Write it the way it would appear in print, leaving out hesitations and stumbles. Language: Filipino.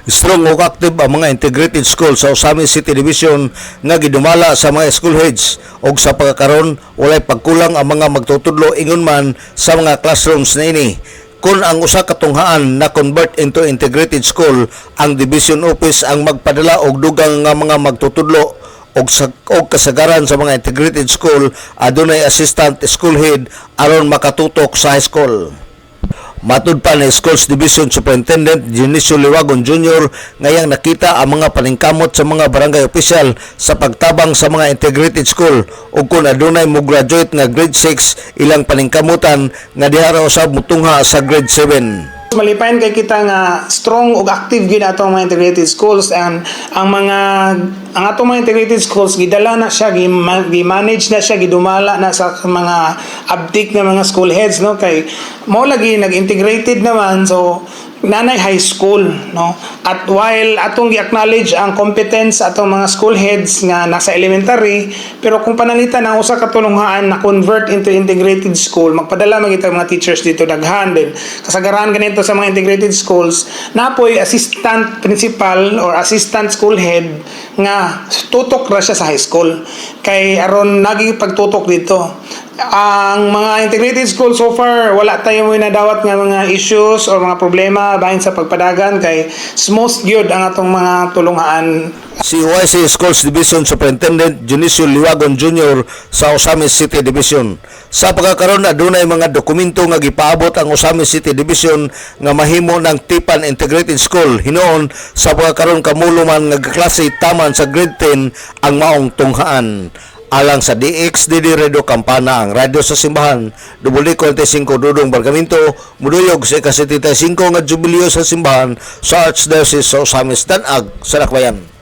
Strong ug active ang mga integrated school sa Osamis City Division nga gidumala sa mga school heads ug sa pagkakaron walay pagkulang ang mga magtutudlo ingon man sa mga classrooms na ini. Kung ang usa ka tunghaan na convert into integrated school, ang division office ang magpadala og dugang nga mga magtutudlo og kasagaran sa mga integrated school adunay assistant school head aron makatutok sa high school. Matud pa ni Schools Division Superintendent Dionisio Liwagon Jr. ngayang nakita ang mga paningkamot sa mga barangay official sa pagtabang sa mga integrated school ug kung adunay mo graduate nga grade 6 ilang paningkamutan nga diha ra usab mutungha sa grade 7. Malipayon kay kita nga strong ug active gid atong mga integrated schools, and ang atong mga integrated schools gidala na siya, gi-manage na siya, gidumala na sa mga update na mga school heads, no, kay mo lagi nag-integrated naman, so nanay high school, no, at while atong gi-acknowledge ang competence atong mga school heads nga nasa elementary, pero kung panalitan ang usa ka tulunghaan na convert into integrated school, magpadala magita mga teachers dito daghan din kasagaran ganito sa mga integrated schools, napoy assistant principal or assistant school head nga tutok ra siya sa high school kay aron naging pagtutok dito. Ang mga integrated school so far wala tayo mo nadawat nga mga issues or mga problema bahin sa pagpadagan kay smooth gyud ang atong mga tulunghaan. Si OIC Schools Division Superintendent Dionisio Liwagon Jr. sa Osamis City Division. Sa pagkakaroon adunay mga dokumento nga gipaabot ang Osamis City Division nga mahimo ng Tipan Integrated School hinuon sa pagkakaroon kamulo man nga klase taman sa grade 10 ang maong tunghaan. Alang sa DXDD Radio Campana, ang radyo sa simbahan, W45 Dudong Bargamento, muduyog sa ika-75 nga jubileo sa simbahan sa Archdiocese sa Osamis Danag sa Dakbayan.